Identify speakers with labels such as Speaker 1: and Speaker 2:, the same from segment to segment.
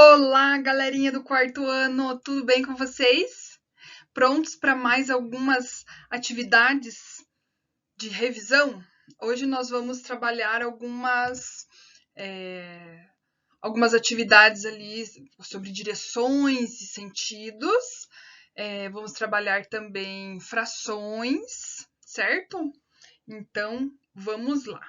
Speaker 1: Olá, galerinha do quarto ano, tudo bem com vocês? Prontos para mais algumas atividades de revisão? Hoje nós vamos trabalhar algumas atividades ali sobre direções e sentidos. Vamos trabalhar também frações, certo? Então, vamos lá.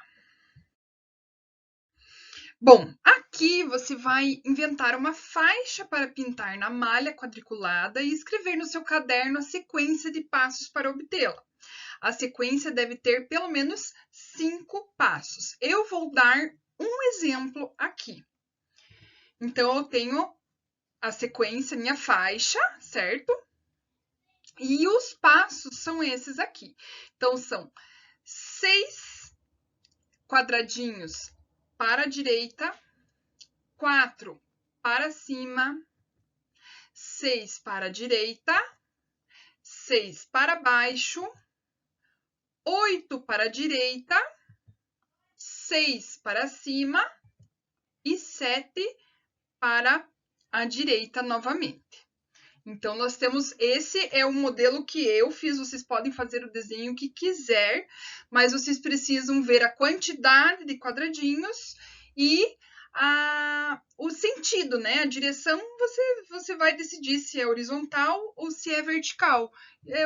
Speaker 1: Bom, aqui você vai inventar uma faixa para pintar na malha quadriculada e escrever no seu caderno a sequência de passos para obtê-la. A sequência deve ter pelo menos 5 passos. Eu vou dar um exemplo aqui. Então, eu tenho a sequência, minha faixa, certo? E os passos são esses aqui. Então, são 6 quadradinhos para a direita, 4 para cima, 6 para a direita, 6 para baixo, 8 para a direita, 6 para cima e 7 para a direita novamente. Então, nós temos, esse é o modelo que eu fiz, vocês podem fazer o desenho que quiser, mas vocês precisam ver a quantidade de quadradinhos e o sentido, né? A direção, você vai decidir se é horizontal ou se é vertical.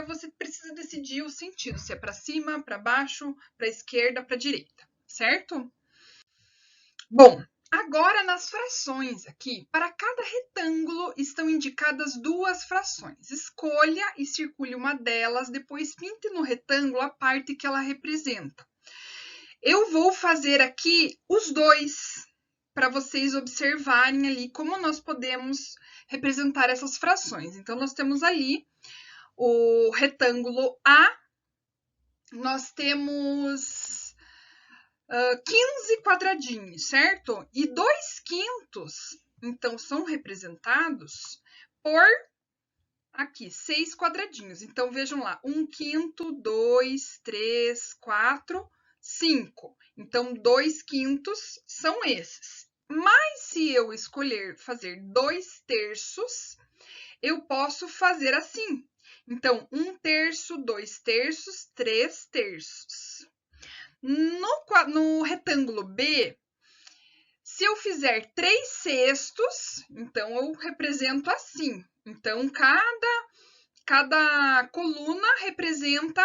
Speaker 1: Você precisa decidir o sentido, se é para cima, para baixo, para esquerda, para direita, certo? Bom, agora nas frações aqui, para cada retângulo estão indicadas 2 frações. Escolha e circule uma delas, depois pinte no retângulo a parte que ela representa. Eu vou fazer aqui os dois, para vocês observarem ali como nós podemos representar essas frações. Então, nós temos ali o retângulo A, nós temos 15 quadradinhos, certo? E 2/5, então, são representados por aqui, 6 quadradinhos. Então, vejam lá, 1/5, 2, 3, 4, 5. Então, 2/5 são esses. Mas se eu escolher fazer 2/3, eu posso fazer assim. Então, 1/3, 2/3, 3/3. No retângulo B, se eu fizer 3/6, então eu represento assim. Então, cada coluna representa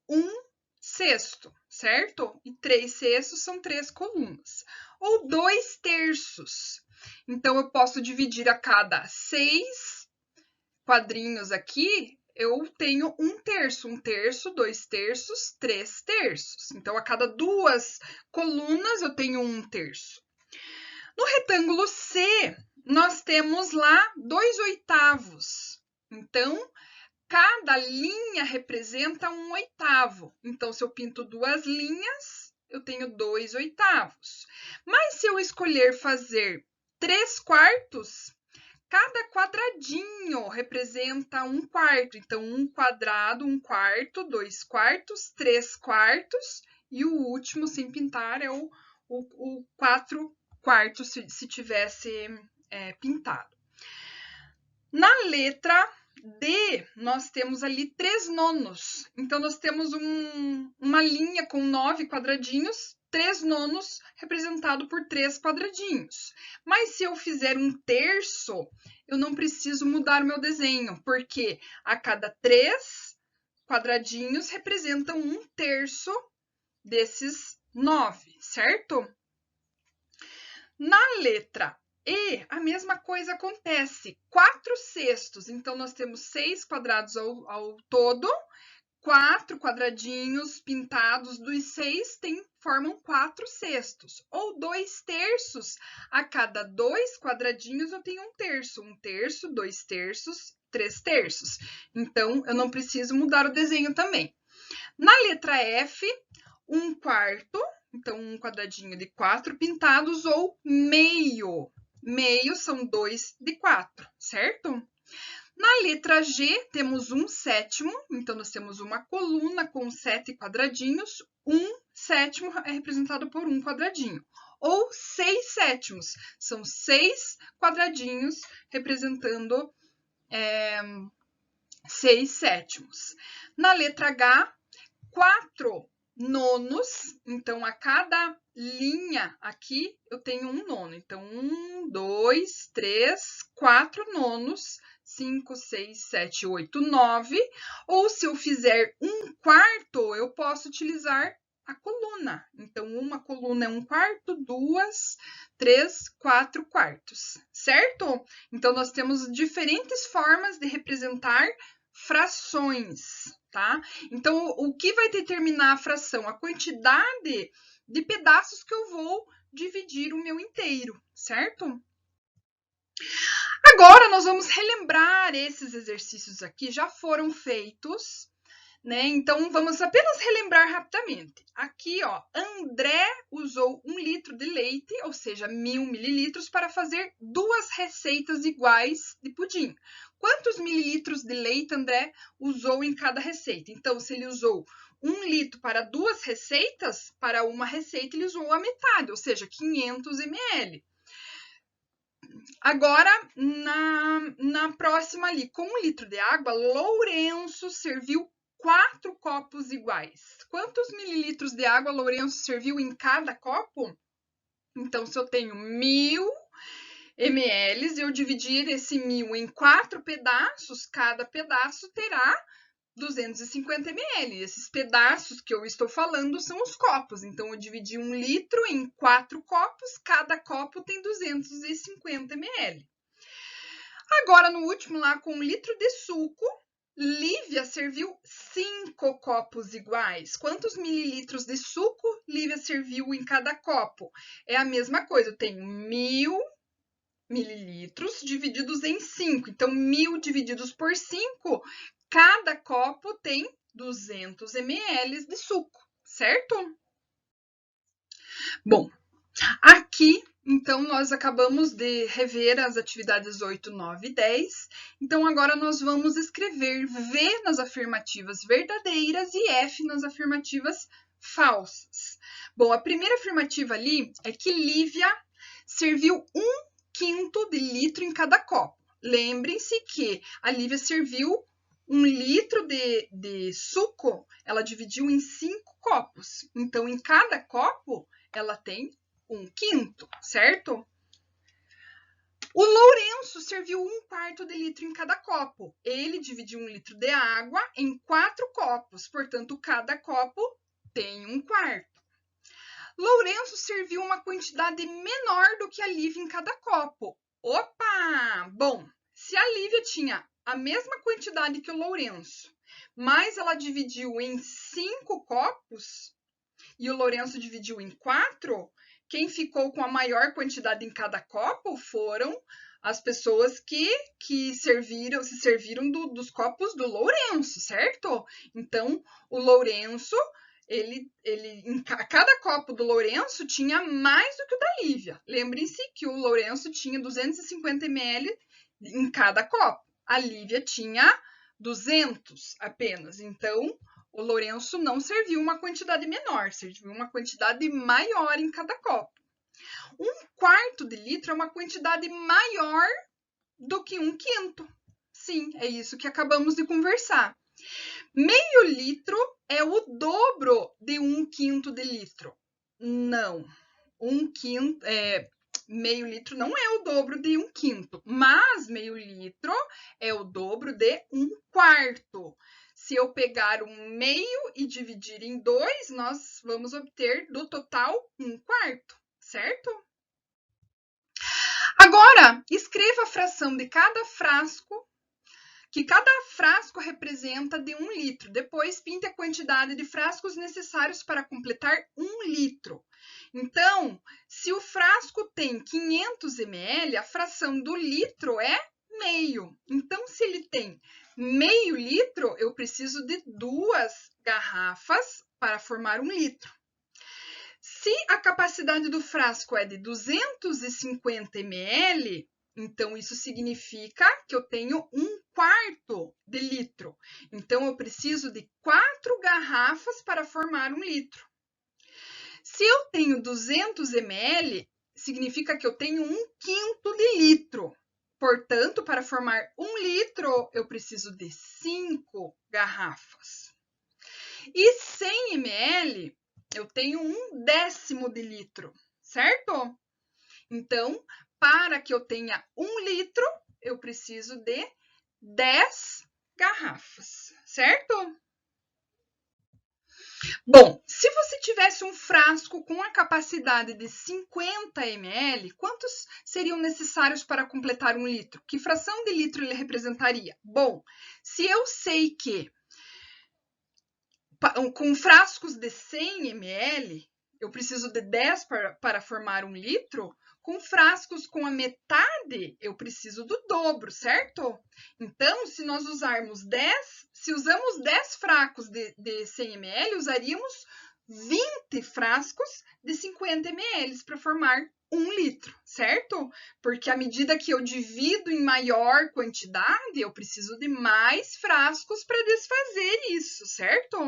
Speaker 1: 1/6, certo? E 3/6 são 3 colunas. Ou 2/3. Então, eu posso dividir a cada 6 quadrinhos aqui, eu tenho 1/3. 1/3, 2/3, 3/3. Então, a cada 2 colunas, eu tenho 1/3. No retângulo C, nós temos lá 2/8. Então, cada linha representa 1/8. Então, se eu pinto 2 linhas, eu tenho 2/8. Mas se eu escolher fazer 3/4, cada quadradinho representa 1/4. Então, 1 quadrado, 1/4, 2/4, 3/4 e o último, sem pintar, é o 4/4, se tivesse pintado. Na letra D, nós temos ali 3/9. Então, nós temos uma linha com 9 quadradinhos, 3/9 representado por 3 quadradinhos. Mas se eu fizer 1/3, eu não preciso mudar o meu desenho, porque a cada 3 quadradinhos representam 1/3 desses 9, certo? Na letra E, a mesma coisa acontece, 4/6. Então, nós temos 6 quadrados ao todo, 4 quadradinhos pintados dos 6 formam 4/6. Ou 2/3, a cada 2 quadradinhos eu tenho 1/3. 1/3, 2/3, 3/3. Então, eu não preciso mudar o desenho também. Na letra F, 1/4. Então, um quadradinho de 4 pintados ou meio. Meio são 2/4, certo? Na letra G, temos 1/7. Então, nós temos uma coluna com 7 quadradinhos. 1/7 é representado por 1 quadradinho. ou 6/7. São 6 quadradinhos representando 6/7. Na letra H, 4 nonos, então a cada linha aqui eu tenho um nono. Então, 1, 2, 3, 4 nonos, 5, 6, 7, 8, 9. Ou se eu fizer 1/4, eu posso utilizar a coluna. Então, uma coluna é 1/4, 2, 3, 4 quartos, certo? Então, nós temos diferentes formas de representar frações, tá? Então, o que vai determinar a fração? A quantidade de pedaços que eu vou dividir o meu inteiro, certo? Agora, nós vamos relembrar esses exercícios aqui, já foram feitos, né? Então, vamos apenas relembrar rapidamente. Aqui, ó, André usou 1 litro de leite, ou seja, 1000 mililitros, para fazer 2 receitas iguais de pudim. Quantos mililitros de leite André usou em cada receita? Então, se ele usou 1 litro para 2 receitas, para uma receita ele usou a metade, ou seja, 500 ml. Agora, na próxima ali, com 1 litro de água, Lourenço serviu 4 copos iguais. Quantos mililitros de água Lourenço serviu em cada copo? Então, se eu tenho 1000 ml e eu dividir esse 1000 em 4 pedaços, cada pedaço terá 250 ml. Esses pedaços que eu estou falando são os copos. Então, eu dividi 1 litro em 4 copos, cada copo tem 250 ml. Agora, no último lá, com 1 litro de suco, Lívia serviu 5 copos iguais. Quantos mililitros de suco Lívia serviu em cada copo? É a mesma coisa, eu tenho 1000 mililitros divididos em 5. Então, 1000 divididos por 5, cada copo tem 200 ml de suco, certo? Bom, aqui, então, nós acabamos de rever as atividades 8, 9 e 10. Então, agora nós vamos escrever V nas afirmativas verdadeiras e F nas afirmativas falsas. Bom, a primeira afirmativa ali é que Lívia serviu 1/5 de litro em cada copo. Lembrem-se que a Lívia serviu 1 litro de suco, ela dividiu em 5 copos. Então, em cada copo, ela tem 1/5, certo? O Lourenço serviu 1/4 de litro em cada copo. Ele dividiu 1 litro de água em 4 copos, portanto, cada copo tem 1/4. Lourenço serviu uma quantidade menor do que a Lívia em cada copo. Opa! Bom, se a Lívia tinha a mesma quantidade que o Lourenço, mas ela dividiu em 5 copos e o Lourenço dividiu em 4, quem ficou com a maior quantidade em cada copo foram as pessoas que se serviram dos copos do Lourenço, certo? Então, o Lourenço, cada copo do Lourenço tinha mais do que o da Lívia. Lembrem-se que o Lourenço tinha 250 ml em cada copo. A Lívia tinha 200 apenas. Então, o Lourenço não serviu uma quantidade menor, serviu uma quantidade maior em cada copo. 1/4 de litro é uma quantidade maior do que 1/5. Sim, é isso que acabamos de conversar. Meio litro é o dobro de 1/5 de litro. Não. 1/5, meio litro não é o dobro de 1/5, mas meio litro é o dobro de 1/4. Se eu pegar 1/2 e dividir em 2, nós vamos obter do total 1/4, certo? Agora, escreva a fração de cada frasco, que cada frasco representa de 1 litro. Depois, pinte a quantidade de frascos necessários para completar 1 litro. Então, se o frasco tem 500 ml, a fração do litro é meio. Então, se ele tem meio litro, eu preciso de 2 garrafas para formar 1 litro. Se a capacidade do frasco é de 250 ml, então isso significa que eu tenho 1/4 de litro. Então, eu preciso de 4 garrafas para formar 1 litro. Se eu tenho 200 ml, significa que eu tenho 1/5 de litro. Portanto, para formar 1 litro, eu preciso de 5 garrafas. E 100 ml, eu tenho 1/10 de litro, certo? Então, para que eu tenha 1 litro, eu preciso de 10 garrafas, certo? Bom, se você tivesse um frasco com a capacidade de 50 ml, quantos seriam necessários para completar 1 litro? Que fração de litro ele representaria? Bom, se eu sei que com frascos de 100 ml, eu preciso de 10 para formar 1 litro, com frascos com a metade, eu preciso do dobro, certo? Então, se nós usarmos 10, se usamos 10 frascos de 100 ml, usaríamos 20 frascos de 50 ml para formar 1 litro, certo? Porque à medida que eu divido em maior quantidade, eu preciso de mais frascos para desfazer isso, certo?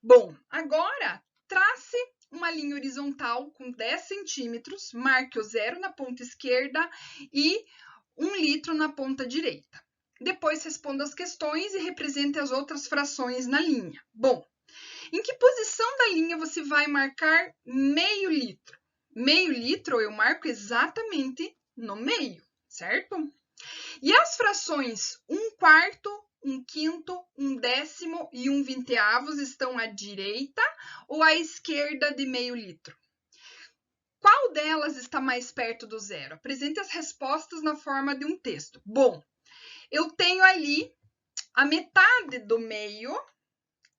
Speaker 1: Bom, agora trace uma linha horizontal com 10 centímetros, marque o 0 na ponta esquerda e 1 litro na ponta direita. Depois responda as questões e represente as outras frações na linha. Bom, em que posição da linha você vai marcar meio litro? Meio litro eu marco exatamente no meio, certo? E as frações 1/4, 1/5, 1/10 e 1/20 estão à direita ou à esquerda de meio litro? Qual delas está mais perto do zero? Apresente as respostas na forma de um texto. Bom, eu tenho ali a metade do meio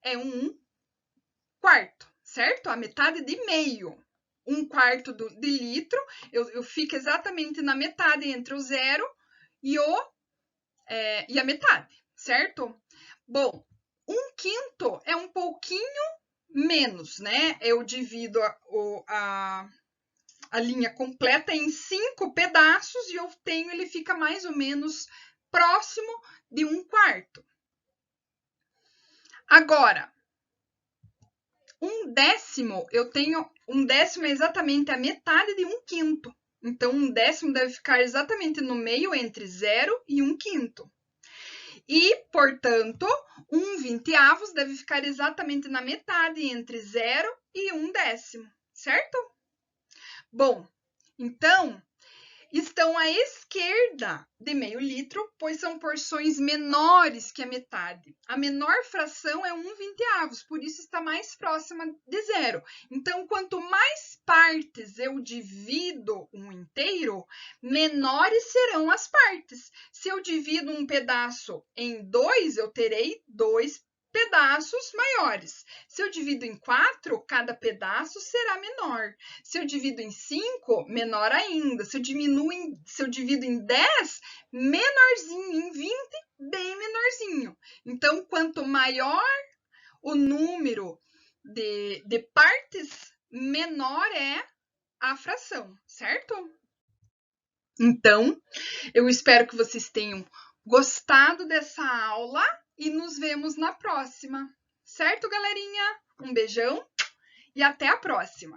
Speaker 1: é 1/4, certo? A metade de meio. 1/4 de litro, eu fico exatamente na metade entre o zero e a metade, certo? Bom, 1/5 é um pouquinho menos, né? Eu divido a linha completa em 5 pedaços e eu tenho, ele fica mais ou menos próximo de 1/4. Agora, 1/10, eu tenho 1/10 é exatamente a metade de 1/5. Então, 1/10 deve ficar exatamente no meio entre 0 e 1/5. E, portanto, 1/20 deve ficar exatamente na metade entre 0 e 1/10, certo? Bom, então, estão à esquerda de meio litro, pois são porções menores que a metade. A menor fração é 1/20, por isso está mais próxima de zero. Então, quanto mais partes eu divido um inteiro, menores serão as partes. Se eu divido um pedaço em 2, eu terei 2 pedaços maiores. Se eu divido em 4, cada pedaço será menor. Se eu divido em 5, menor ainda. Se eu divido em 10, menorzinho. Em 20, bem menorzinho. Então, quanto maior o número de partes, menor é a fração, certo? Então, eu espero que vocês tenham gostado dessa aula e nos vemos na próxima. Certo, galerinha? Um beijão e até a próxima!